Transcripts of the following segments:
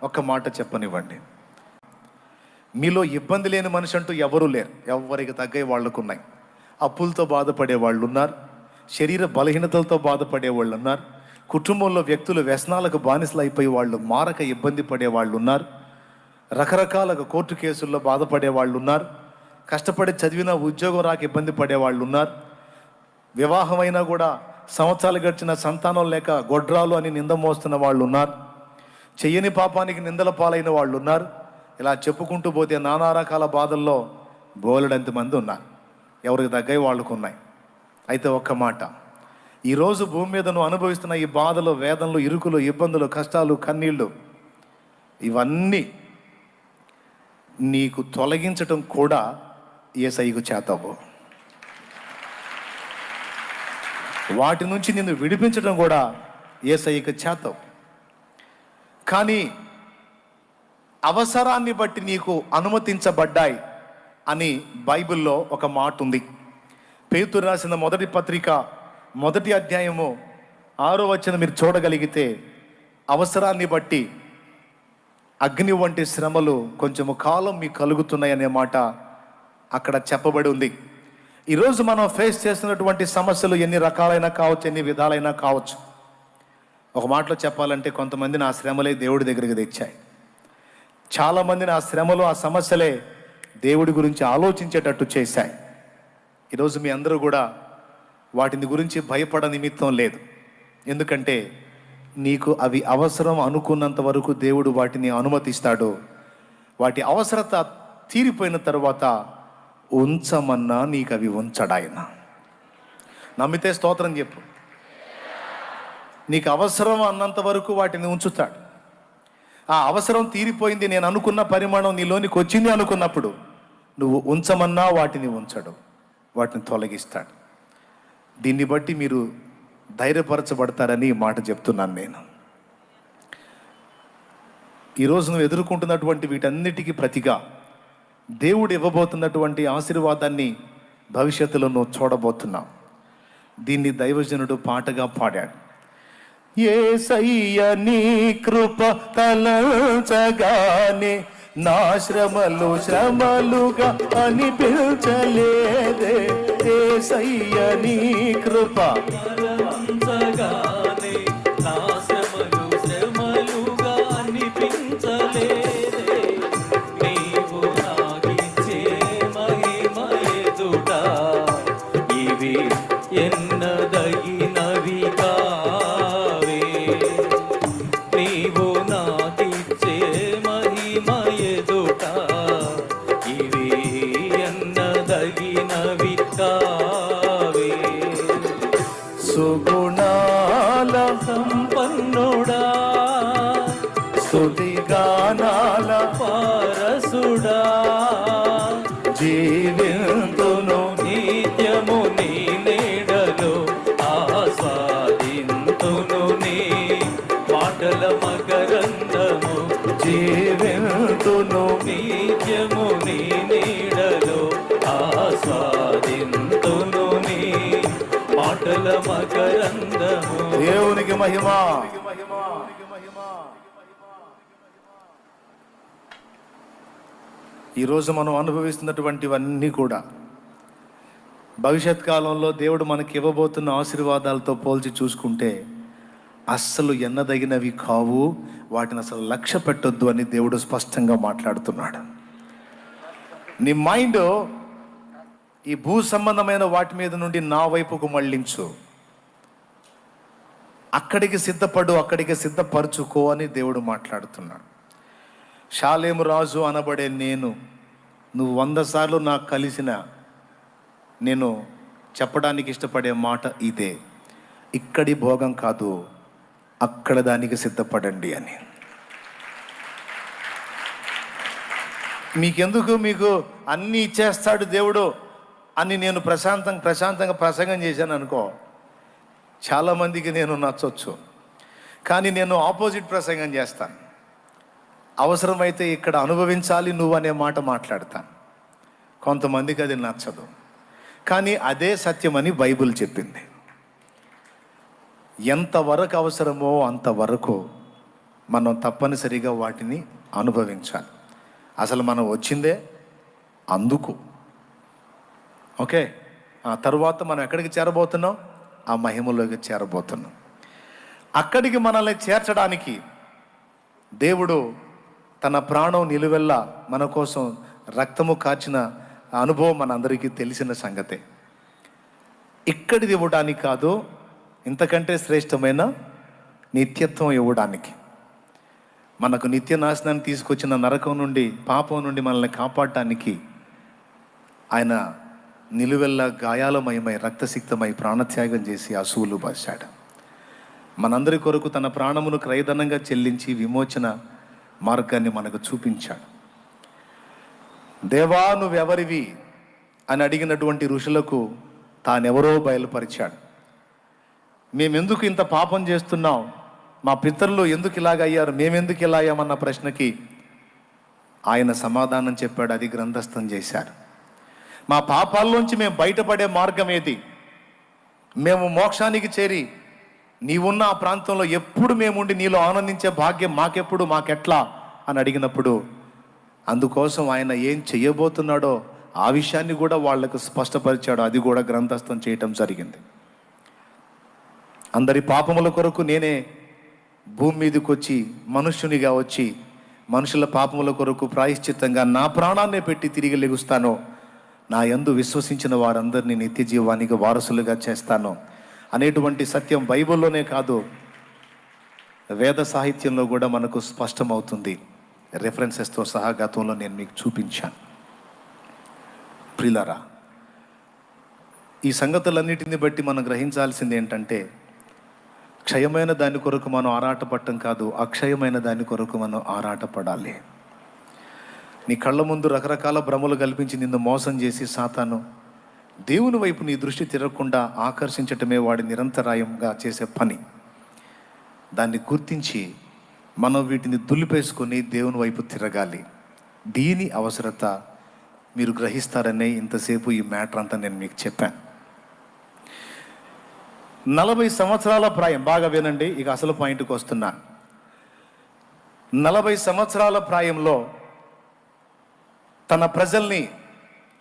ఒక్క మాట చెప్పనివ్వండి. మీలో ఇబ్బంది లేని మనిషి అంటూ ఎవరూ లేరు. ఎవరికి తగ్గే వాళ్ళకు ఉన్నాయి. అప్పులతో బాధపడే వాళ్ళు ఉన్నారు, శరీర బలహీనతలతో బాధపడే వాళ్ళు ఉన్నారు, కుటుంబంలో వ్యక్తులు వ్యసనాలకు బానిసలు అయిపోయి వాళ్ళు మారక ఇబ్బంది పడే వాళ్ళు ఉన్నారు, రకరకాలుగా కోర్టు కేసుల్లో బాధపడే వాళ్ళు ఉన్నారు, కష్టపడి చదివిన ఉద్యోగం రాక ఇబ్బంది పడే వాళ్ళు ఉన్నారు, వివాహమైనా కూడా సంవత్సరాలు గడిచిన సంతానం లేక గొడ్రాలు అని నింద మోస్తున్న వాళ్ళు ఉన్నారు, చెయ్యని పాపానికి నిందల పాలైన వాళ్ళు ఉన్నారు. ఇలా చెప్పుకుంటూ పోతే నానా రకాల బాధల్లో బోలెడంత మంది ఉన్నారు. ఎవరికి తగ్గవి వాళ్ళకు ఉన్నాయి. అయితే ఒక్క మాట, ఈరోజు భూమి మీద నువ్వు అనుభవిస్తున్న ఈ బాధలు, వేదనలు, ఇరుకులు, ఇబ్బందులు, కష్టాలు, కన్నీళ్ళు, ఇవన్నీ నీకు తొలగించటం కూడా యేసయ్యకు చేతవు. వాటి నుంచి నిన్ను విడిపించడం కూడా యేసయ్యకు చేతవు. కానీ అవసరాన్ని బట్టి నీకు అనుమతించబడ్డాయి అని బైబిల్లో ఒక మాట ఉంది. పేతురు రాసిన మొదటి పత్రిక 1వ అధ్యాయము 6వ వచనం మీరు చూడగలిగితే, అవసరాన్ని బట్టి అగ్ని వంటి శ్రమలు కొంచెము కాలం మీకు కలుగుతున్నాయనే మాట అక్కడ చెప్పబడి ఉంది. ఈరోజు మనం ఫేస్ చేస్తున్నటువంటి సమస్యలు ఎన్ని రకాలైనా కావచ్చు, ఎన్ని విధాలైనా కావచ్చు. ఒక మాటలో చెప్పాలంటే, కొంతమందిని ఆ శ్రమలే దేవుడి దగ్గరికి తెచ్చాయి. చాలామందిని ఆ శ్రమలు, ఆ సమస్యలే దేవుడి గురించి ఆలోచించేటట్టు చేశాయి. ఈరోజు మీ అందరూ కూడా వాటిని గురించి భయపడ నిమిత్తం లేదు. ఎందుకంటే నీకు అవి అవసరం అనుకున్నంత వరకు దేవుడు వాటిని అనుమతిస్తాడు. వాటి అవసరత తీరిపోయిన తర్వాత ఉంచమన్నా నీకు అవి ఉంచడాయన. నమ్మితే స్తోత్రం చెప్పు. నీకు అవసరం అన్నంత వరకు వాటిని ఉంచుతాడు. ఆ అవసరం తీరిపోయింది, నేను అనుకున్న పరిమాణం నీలోనికి వచ్చింది అనుకున్నప్పుడు నువ్వు ఉంచమన్నా వాటిని ఉంచడు, వాటిని తొలగిస్తాడు. దీన్ని బట్టి మీరు ధైర్యపరచబడతారని ఈ మాట చెప్తున్నాను నేను. ఈరోజు నువ్వు ఎదుర్కొంటున్నటువంటి వీటన్నిటికీ ప్రతిగా దేవుడు ఇవ్వబోతున్నటువంటి ఆశీర్వాదాన్ని భవిష్యత్తులో నువ్వు చూడబోతున్నావు. దీన్ని దైవజనుడు పాటగా పాడాడు. యేసయ్య నీ కృప తలంచగానే నా శ్రమలు శ్రమలుగా అనిపించలేదే. యేసయ్య నీ కృప తలంచగానే నా శ్రమలు శ్రమలుగా అనిపించలేదే. నీవు నాకిచ్చే మహిమ ఎదుట ఇవి ఎన్నదగినవి కావే. నీవు నాకిచ్చే మహిమ ఎదుట ఇవి ఎన్నదగినవి కావే. సుగుణాల సంపన్నుడా, స్తుతిగానాల పారసుడా, జీవింతును నిత్యము నీ నీడలో, ఆస్వాదింతును నీ మాటల మకరందము. జీవింతును నిత్యము నీ నీడలో, ఆస్వాదింతును నీ మాటల మకరందము. దేవునికి మహిమ. ఈరోజు మనం అనుభవిస్తున్నటువంటివన్నీ కూడా భవిష్యత్ కాలంలో దేవుడు మనకి ఇవ్వబోతున్న ఆశీర్వాదాలతో పోల్చి చూసుకుంటే అస్సలు ఎన్నదగినవి కావు. వాటిని అసలు లక్ష్య పెట్టొద్దు అని దేవుడు స్పష్టంగా మాట్లాడుతున్నాడు. నీ మైండ్ ఈ భూ సంబంధమైన వాటి మీద నుండి నా వైపుకు మళ్ళించు, అక్కడికి సిద్ధపడు, అక్కడికి సిద్ధపరచుకో అని దేవుడు మాట్లాడుతున్నాడు. షాలేము రాజు అనబడే నువ్వు 100 సార్లు నాకు కలిసిన నేను చెప్పడానికి ఇష్టపడే మాట ఇదే: ఇక్కడి భోగం కాదు, అక్కడ దానికి సిద్ధపడండి అని. మీకెందుకు, మీకు అన్నీ ఇచ్చేస్తాడు దేవుడు అని నేను ప్రశాంతంగా ప్రసంగం చేశాను అనుకో, చాలామందికి నేను నచ్చొచ్చు. కానీ నేను ఆపోజిట్ ప్రసంగం చేస్తాను. అవసరమైతే ఇక్కడ అనుభవించాలి నువ్వు అనే మాట మాట్లాడతాను. కొంతమందికి అది నచ్చదు, కానీ అదే సత్యమని బైబిల్ చెప్పింది. ఎంతవరకు అవసరమో అంతవరకు మనం తప్పనిసరిగా వాటిని అనుభవించాలి. అసలు మనం వచ్చిందే అందుకు. ఓకే, ఆ తరువాత మనం ఎక్కడికి చేరబోతున్నాం? ఆ మహిమలోకి చేరబోతున్నాం. అక్కడికి మనల్ని చేర్చడానికి దేవుడు తన ప్రాణం నిలువెల్లా మన కోసం రక్తము కార్చిన అనుభవం మనందరికీ తెలిసిన సంగతే. ఇక్కడిది ఇవ్వడానికి కాదు, ఇంతకంటే శ్రేష్టమైన నిత్యత్వం ఇవ్వడానికి. మనకు నిత్య నాశనాన్ని తీసుకొచ్చిన నరకం నుండి, పాపం నుండి మనల్ని కాపాడటానికి ఆయన నిలువెల్లా గాయాలమయమై రక్తసిక్తమై ప్రాణత్యాగం చేసి అసూలు బాశాడు. మనందరి కొరకు తన ప్రాణమును క్రయధనంగా చెల్లించి విమోచన మార్గాన్ని మనకు చూపించాడు. దేవా నువ్వెవరివి అని అడిగినటువంటి ఋషులకు తానెవరో బయలుపరిచాడు. మేమెందుకు ఇంత పాపం చేస్తున్నాం, మా పితరులు ఎందుకు ఇలాగ అయ్యారు, మేమెందుకు ఇలా అయ్యామన్న ప్రశ్నకి ఆయన సమాధానం చెప్పాడు. అది గ్రంథస్థం చేశారు. మా పాపాల్లోంచి మేము బయటపడే మార్గం ఏది? మేము మోక్షానికి చేరి నీవున్న ఆ ప్రాంతంలో ఎప్పుడు మేముండి నీలో ఆనందించే భాగ్యం మాకెప్పుడు, మాకెట్లా అని అడిగినప్పుడు అందుకోసం ఆయన ఏం చెయ్యబోతున్నాడో ఆ విషయాన్ని కూడా వాళ్లకు స్పష్టపరిచాడు. అది కూడా గ్రంథస్థం చేయటం జరిగింది. అందరి పాపముల కొరకు నేనే భూమి మీదకి వచ్చి మనుష్యునిగా వచ్చి మనుషుల పాపముల కొరకు ప్రాయశ్చిత్తంగా నా ప్రాణాన్నే పెట్టి తిరిగి లెగుస్తాను. నా యందు విశ్వసించిన వారందరినీ నిత్య జీవానికి వారసులుగా చేస్తాను అనేటువంటి సత్యం బైబిల్లోనే కాదు, వేద సాహిత్యంలో కూడా మనకు స్పష్టమవుతుంది. రెఫరెన్సెస్తో సహా గతంలో నేను మీకు చూపించాను. ప్రియులారా, ఈ సంగతులన్నిటిని బట్టి మనం గ్రహించాల్సింది ఏంటంటే, క్షయమైన దాని కొరకు మనం ఆరాటపడటం కాదు, అక్షయమైన దాని కొరకు మనం ఆరాటపడాలి. నీ కళ్ళ ముందు రకరకాల భ్రమలు కల్పించి నిన్ను మోసం చేసి సాతాను దేవుని వైపు నీ దృష్టి తిరగకుండా ఆకర్షించటమే వాడి నిరంతరాయంగా చేసే పని. దాన్ని గుర్తించి మనం వీటిని దులిపేసుకొని దేవుని వైపు తిరగాలి. దీని అవసరత మీరు గ్రహిస్తారనే ఇంతసేపు ఈ మ్యాటర్ అంతా నేను మీకు చెప్పాను. 40 సంవత్సరాల ప్రాయం, బాగా వినండి, ఇక అసలు పాయింట్కి వస్తున్నా. 40 సంవత్సరాల ప్రాయంలో తన ప్రజల్ని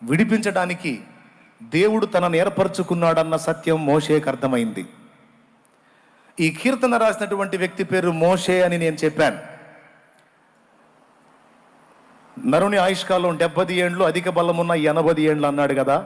విడిపించడానికి దేవుడు తనను ఏర్పరచుకున్నాడన్న సత్యం మోషేకి అర్థమైంది. ఈ కీర్తన రాసినటువంటి వ్యక్తి పేరు మోషే అని నేను చెప్పాను. నరుని ఆయుష్కాలం 70 ఏండ్లు, అధిక బలమున్న 80 ఏండ్లు అన్నాడు కదా.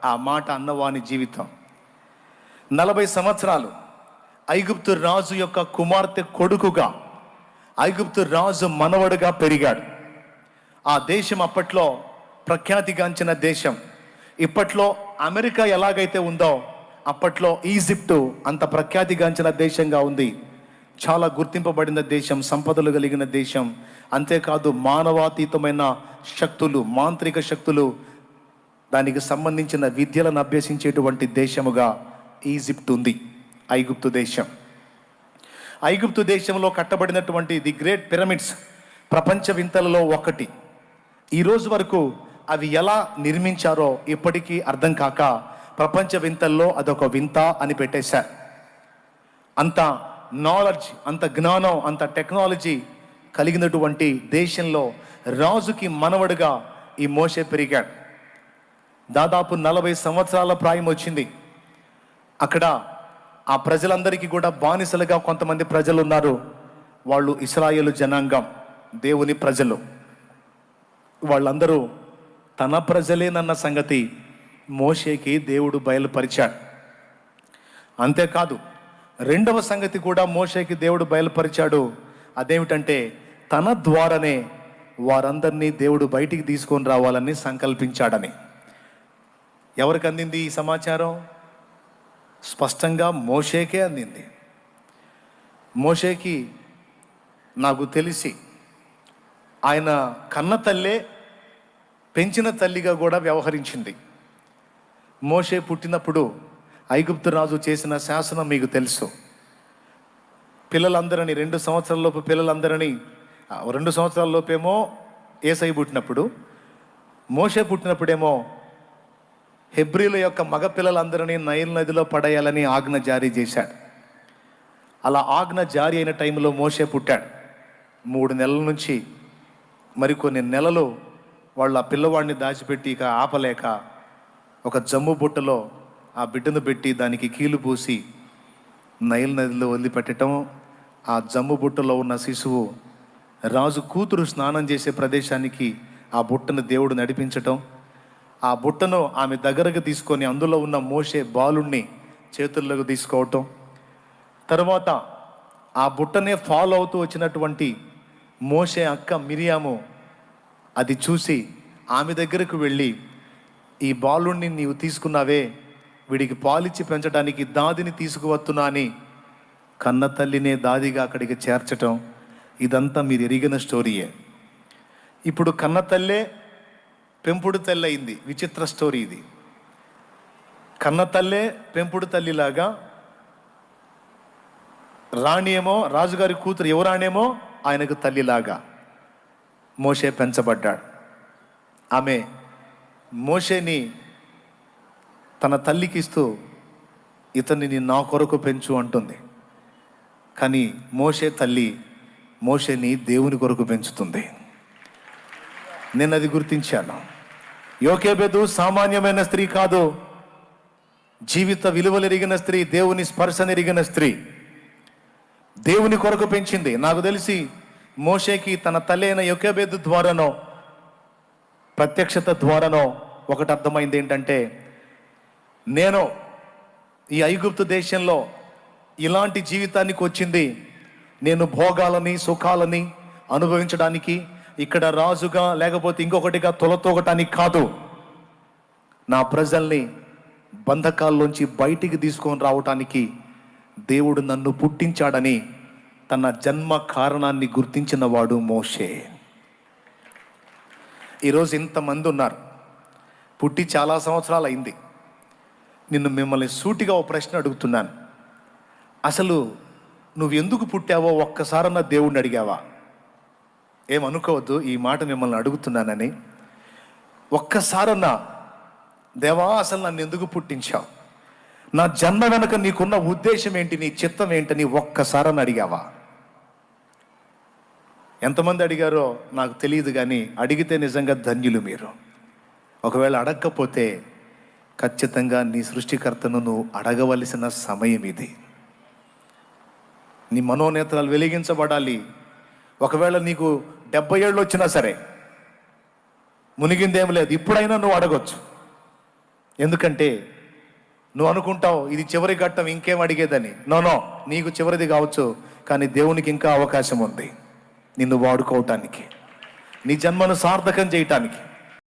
ఆ మాట అన్నవాని జీవితం 40 సంవత్సరాలు ఐగుప్తు రాజు యొక్క కుమార్తె కొడుకుగా, ఐగుప్తు రాజు మనవడుగా పెరిగాడు. ఆ దేశం అప్పట్లో ప్రఖ్యాతిగాంచిన దేశం. ఇప్పట్లో అమెరికా ఎలాగైతే ఉందో అప్పట్లో ఈజిప్టు అంత ప్రఖ్యాతిగాంచిన దేశంగా ఉంది. చాలా గుర్తింపబడిన దేశం, సంపదలు కలిగిన దేశం. అంతేకాదు మానవాతీతమైన శక్తులు, మాంత్రిక శక్తులు, దానికి సంబంధించిన విద్యలను అభ్యసించేటువంటి దేశముగా ఈజిప్ట్ ఉంది, ఐగుప్తు దేశం. ఐగుప్తు దేశంలో కట్టబడినటువంటి ది గ్రేట్ పిరమిడ్స్ ప్రపంచ వింతలలో ఒకటి. ఈరోజు వరకు అవి ఎలా నిర్మించారో ఇప్పటికీ అర్థం కాక ప్రపంచ వింతల్లో అదొక వింత అని పెట్టేశారు. అంత నాలెడ్జ్, అంత జ్ఞానం, అంత టెక్నాలజీ కలిగినటువంటి దేశంలో రాజుకి మనవడుగా ఈ మోషే పెరిగాడు. దాదాపు 40 సంవత్సరాల ప్రాయం వచ్చింది. అక్కడ ఆ ప్రజలందరికీ కూడా బానిసలుగా కొంతమంది ప్రజలు ఉన్నారు. వాళ్ళు ఇశ్రాయేలు జనాంగం, దేవుని ప్రజలు. వాళ్ళందరూ తన ప్రజలేనన్న సంగతి మోషేకి దేవుడు బయలుపరిచాడు. అంతేకాదు, రెండవ సంగతి కూడా మోషేకి దేవుడు బయలుపరిచాడు. అదేమిటంటే తన ద్వారానే వారందరినీ దేవుడు బయటికి తీసుకొని రావాలని సంకల్పించాడని. ఎవరికి అందింది ఈ సమాచారం? స్పష్టంగా మోషేకే అందింది. మోషేకి నాకు తెలిసి ఆయన కన్న తల్లే పెంచిన తల్లిగా కూడా వ్యవహరించింది. మోషే పుట్టినప్పుడు ఐగుప్తు రాజు చేసిన శాసనం మీకు తెలుసు. పిల్లలందరినీ 2 సంవత్సరాలలోపు పిల్లలందరినీ 2 సంవత్సరాలలోపేమో ఏసై పుట్టినప్పుడు, మోషే పుట్టినప్పుడేమో హెబ్రీల యొక్క మగ పిల్లలందరినీ నైల్ నదిలో పడేయాలని ఆజ్ఞ జారీ చేశాడు. అలా ఆజ్ఞ జారీ అయిన టైంలో మోషే పుట్టాడు. 3 నెలల నుంచి మరికొన్ని నెలలు వాళ్ళ ఆ పిల్లవాడిని దాచిపెట్టి ఇక ఆపలేక ఒక జమ్ము బుట్టలో ఆ బిడ్డను పెట్టి దానికి కీలు పూసి నైల్ నదిలో వదిలిపెట్టడం, ఆ జమ్ము బుట్టలో ఉన్న శిశువు రాజు కూతురు స్నానం చేసే ప్రదేశానికి ఆ బుట్టను దేవుడు నడిపించటం, ఆ బుట్టను ఆమె దగ్గరకు తీసుకొని అందులో ఉన్న మోషే బాలుణ్ణి చేతుల్లోకి తీసుకోవటం, తర్వాత ఆ బుట్టనే ఫాలో అవుతూ వచ్చినటువంటి మోషే అక్క మిరియాము అది చూసి ఆమె దగ్గరకు వెళ్ళి, ఈ బాలుణ్ణి నీవు తీసుకున్నావే, వీడికి పాలిచ్చి పెంచడానికి దాదిని తీసుకువస్తున్నా అని కన్న తల్లినే దాదిగా అక్కడికి చేర్చటం, ఇదంతా మీరు ఎరిగిన స్టోరీయే. ఇప్పుడు కన్న తల్లే పెంపుడు తల్లి అయింది. విచిత్ర స్టోరీ ఇది. కన్న తల్లే పెంపుడు తల్లిలాగా రాణి ఏమో, రాజుగారి కూతురు యువరాణేమో ఆయనకు తల్లిలాగా మోషే పెంచబడ్డాడు. ఆమె మోషేని తన తల్లికి ఇస్తూ, ఇతన్ని నా కొరకు పెంచు అంటుంది. కానీ మోషే తల్లి మోషేని దేవుని కొరకు పెంచుతుంది. నేను అది గుర్తించాను. యోకేబెదు సామాన్యమైన స్త్రీ కాదు, జీవిత విలువలెరిగిన స్త్రీ, దేవుని స్పర్శనెరిగిన స్త్రీ. దేవుని కొరకు పెంచింది. నాకు తెలిసి మోషేకి తన తల్లి అయిన యోకేబెదు ద్వారానో ప్రత్యక్షత ద్వారానో ఒకటి అర్థమైంది ఏంటంటే, నేను ఈ ఐగుప్తు దేశంలో ఇలాంటి జీవితానికి వచ్చింది నేను భోగాలని సుఖాలని అనుభవించడానికి, ఇక్కడ రాజుగా లేకపోతే ఇంకొకటిగా తొలతోగటానికి కాదు, నా ప్రజల్ని బంధకాల్లోంచి బయటికి తీసుకొని రావటానికి దేవుడు నన్ను పుట్టించాడని తన జన్మ కారణాన్ని గుర్తించిన వాడు మోషే. ఈరోజు ఇంతమంది ఉన్నారు, పుట్టి చాలా సంవత్సరాలు అయింది. మిమ్మల్ని సూటిగా ఒక ప్రశ్న అడుగుతున్నాను. అసలు నువ్వు ఎందుకు పుట్టావో ఒక్కసారన్నా దేవుణ్ణి అడిగావా? ఏమనుకోవద్దు, ఈ మాట మిమ్మల్ని అడుగుతున్నానని. ఒక్కసారన్నా దేవా అసలు నన్ను ఎందుకు పుట్టించావు, నా జన్మ వెనుక నీకున్న ఉద్దేశం ఏంటి, నీ చిత్తం ఏంటని ఒక్కసారన్నా అడిగావా? ఎంతమంది అడిగారో నాకు తెలియదు, కానీ అడిగితే నిజంగా ధన్యులు మీరు. ఒకవేళ అడగకపోతే ఖచ్చితంగా నీ సృష్టికర్తను నువ్వు అడగవలసిన సమయం ఇది. నీ మనోనేత్రాలు వెలిగించబడాలి. ఒకవేళ నీకు 70 ఏళ్ళు వచ్చినా సరే మునిగిందేం లేదు, ఇప్పుడైనా నువ్వు అడగొచ్చు. ఎందుకంటే నువ్వు అనుకుంటావు ఇది చివరి ఘట్టం, ఇంకేం అడిగేదని. నో, నీకు చివరిది కావచ్చు, కానీ దేవునికి ఇంకా అవకాశం ఉంది నిన్ను వాడుకోవటానికి, నీ జన్మను సార్థకం చేయటానికి.